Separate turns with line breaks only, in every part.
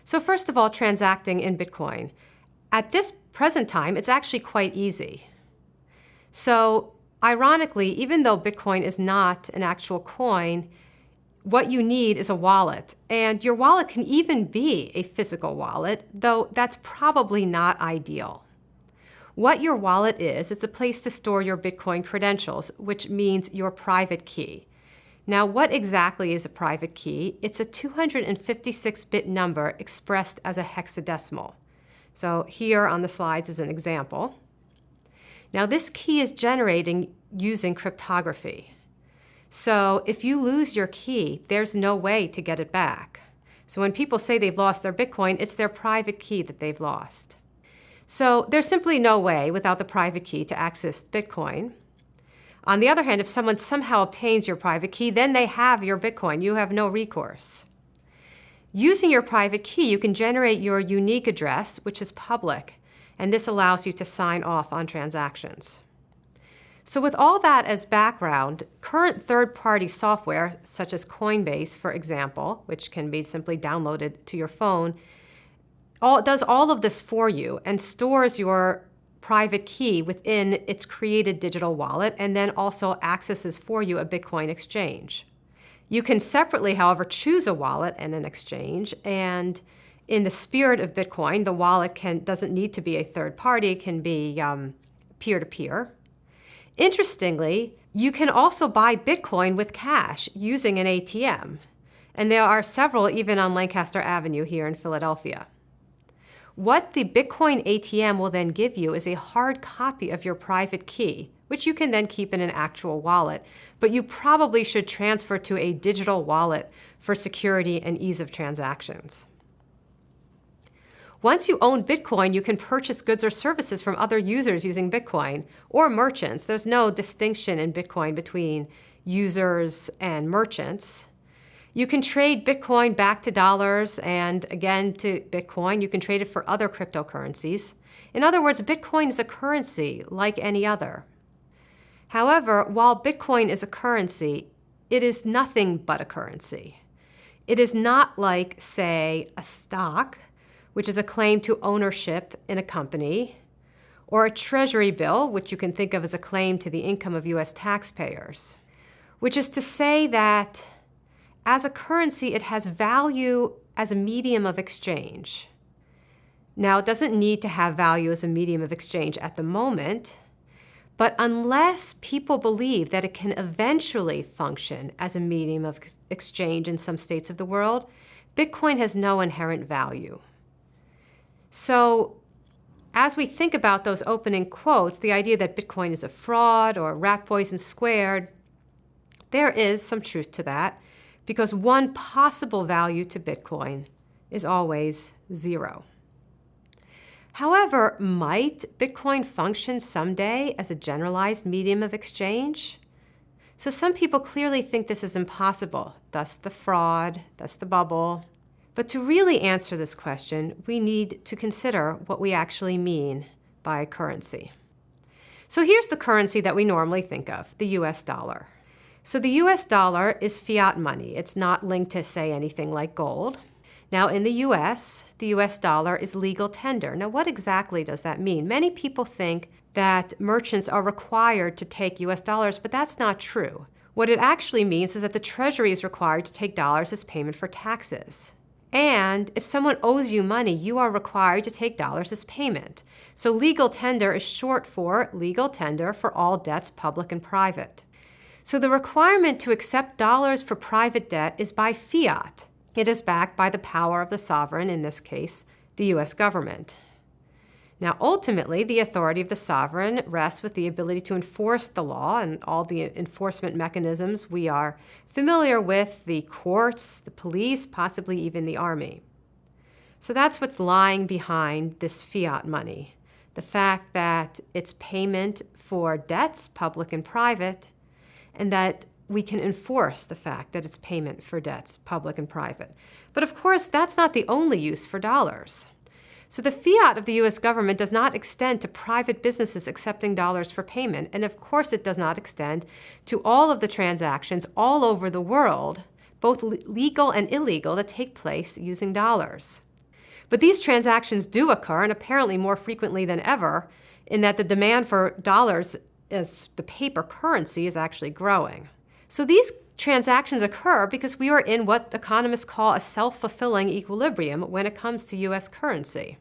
So first of all, transacting in Bitcoin. At this present time, it's actually quite easy. So ironically, even though Bitcoin is not an actual coin, what you need is a wallet. And your wallet can even be a physical wallet, though that's probably not ideal. What your wallet is, it's a place to store your Bitcoin credentials, which means your private key. Now, what exactly is a private key? It's a 256-bit number expressed as a hexadecimal. So here on the slides is an example. Now, this key is generating using cryptography. So if you lose your key, there's no way to get it back. So when people say they've lost their Bitcoin, it's their private key that they've lost. So there's simply no way without the private key to access Bitcoin. On the other hand, if someone somehow obtains your private key, then they have your Bitcoin. You have no recourse. Using your private key, you can generate your unique address, which is public, and this allows you to sign off on transactions. So with all that as background, current third-party software, such as Coinbase, for example, which can be simply downloaded to your phone, does all of this for you and stores your private key within its created digital wallet and then also accesses for you a Bitcoin exchange. You can separately, however, choose a wallet and an exchange, and in the spirit of Bitcoin, the wallet doesn't need to be a third party, it can be peer-to-peer. Interestingly, you can also buy Bitcoin with cash using an ATM, and there are several even on Lancaster Avenue here in Philadelphia. What the Bitcoin ATM will then give you is a hard copy of your private key, which you can then keep in an actual wallet, but you probably should transfer to a digital wallet for security and ease of transactions. Once you own Bitcoin, you can purchase goods or services from other users using Bitcoin or merchants. There's no distinction in Bitcoin between users and merchants. You can trade Bitcoin back to dollars and again to Bitcoin. You can trade it for other cryptocurrencies. In other words, Bitcoin is a currency like any other. However, while Bitcoin is a currency, it is nothing but a currency. It is not like, say, a stock, which is a claim to ownership in a company, or a treasury bill, which you can think of as a claim to the income of U.S. taxpayers, which is to say that as a currency, it has value as a medium of exchange. Now, it doesn't need to have value as a medium of exchange at the moment, but unless people believe that it can eventually function as a medium of exchange in some states of the world, Bitcoin has no inherent value. So as we think about those opening quotes, the idea that Bitcoin is a fraud or rat poison squared, there is some truth to that, because one possible value to Bitcoin is always zero. However, might Bitcoin function someday as a generalized medium of exchange? So some people clearly think this is impossible, thus the fraud, thus the bubble. But to really answer this question, we need to consider what we actually mean by currency. So here's the currency that we normally think of, the US dollar. So the US dollar is fiat money. It's not linked to, say, anything like gold. Now in the US dollar is legal tender. Now what exactly does that mean? Many people think that merchants are required to take US dollars, but that's not true. What it actually means is that the Treasury is required to take dollars as payment for taxes. And if someone owes you money, you are required to take dollars as payment. So legal tender is short for legal tender for all debts, public and private. So the requirement to accept dollars for private debt is by fiat. It is backed by the power of the sovereign, in this case, the US government. Now, ultimately, the authority of the sovereign rests with the ability to enforce the law and all the enforcement mechanisms we are familiar with, the courts, the police, possibly even the army. So that's what's lying behind this fiat money, the fact that it's payment for debts, public and private, and that we can enforce the fact that it's payment for debts, public and private. But of course, that's not the only use for dollars. So the fiat of the US government does not extend to private businesses accepting dollars for payment. And of course, it does not extend to all of the transactions all over the world, both legal and illegal, that take place using dollars. But these transactions do occur, and apparently more frequently than ever, in that the demand for dollars as the paper currency is actually growing. So these transactions occur because we are in what economists call a self-fulfilling equilibrium when it comes to U.S. currency.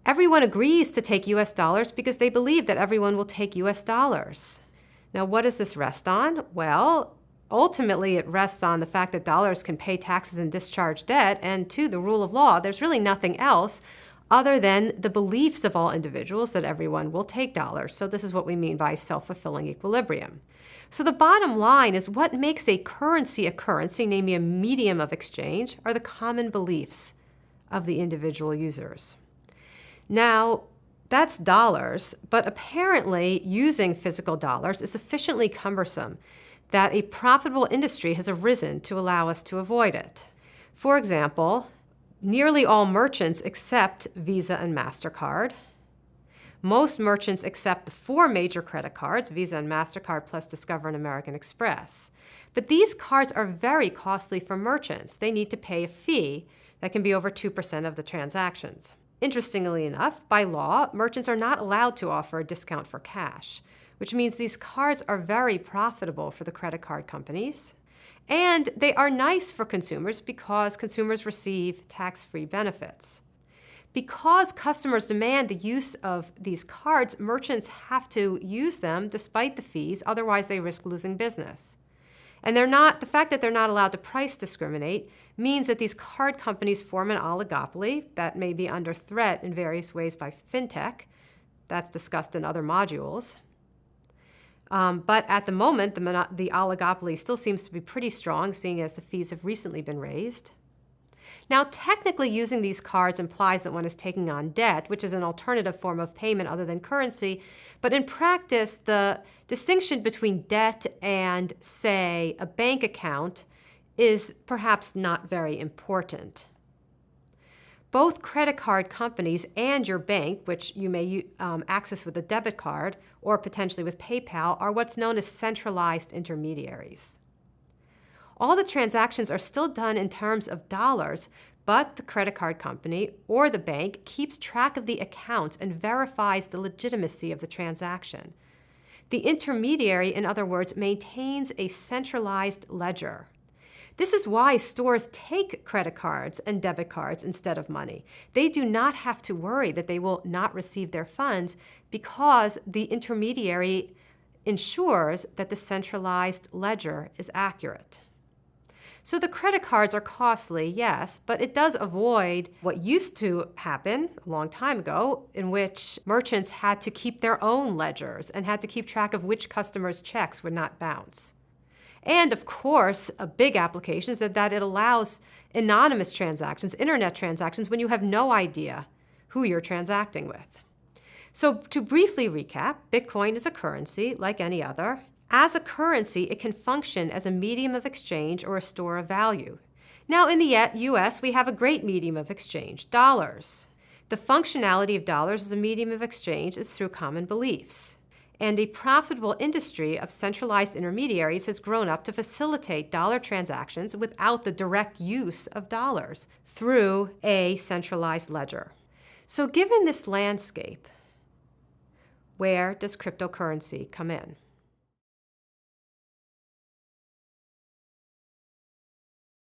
Everyone agrees to take U.S. dollars because they believe that everyone will take U.S. dollars. Now, what does this rest on? Well, ultimately, it rests on the fact that dollars can pay taxes and discharge debt, and to the rule of law, there's really nothing else other than the beliefs of all individuals that everyone will take dollars. So this is what we mean by self-fulfilling equilibrium. So the bottom line is what makes a currency, namely a medium of exchange, are the common beliefs of the individual users. Now, that's dollars, but apparently using physical dollars is sufficiently cumbersome that a profitable industry has arisen to allow us to avoid it. For example, nearly all merchants accept Visa and MasterCard. Most merchants accept the 4 major credit cards, Visa and MasterCard plus Discover and American Express. But these cards are very costly for merchants. They need to pay a fee that can be over 2% of the transactions. Interestingly enough, by law, merchants are not allowed to offer a discount for cash, which means these cards are very profitable for the credit card companies. And they are nice for consumers because consumers receive tax-free benefits. Because customers demand the use of these cards, merchants have to use them despite the fees, otherwise they risk losing business. And the fact that they're not allowed to price discriminate means that these card companies form an oligopoly that may be under threat in various ways by fintech. That's discussed in other modules. But at the moment, the oligopoly still seems to be pretty strong, seeing as the fees have recently been raised. Now, technically, using these cards implies that one is taking on debt, which is an alternative form of payment other than currency. But in practice, the distinction between debt and, say, a bank account is perhaps not very important. Both credit card companies and your bank, which you may access with a debit card or potentially with PayPal, are what's known as centralized intermediaries. All the transactions are still done in terms of dollars, but the credit card company or the bank keeps track of the accounts and verifies the legitimacy of the transaction. The intermediary, in other words, maintains a centralized ledger. This is why stores take credit cards and debit cards instead of money. They do not have to worry that they will not receive their funds because the intermediary ensures that the centralized ledger is accurate. So the credit cards are costly, yes, but it does avoid what used to happen a long time ago, in which merchants had to keep their own ledgers and had to keep track of which customers' checks would not bounce. And of course, a big application is that it allows anonymous transactions, internet transactions, when you have no idea who you're transacting with. So to briefly recap, Bitcoin is a currency like any other. As a currency, it can function as a medium of exchange or a store of value. Now, in the U.S., we have a great medium of exchange, dollars. The functionality of dollars as a medium of exchange is through common beliefs. And a profitable industry of centralized intermediaries has grown up to facilitate dollar transactions without the direct use of dollars through a centralized ledger. So given this landscape, where does cryptocurrency come in?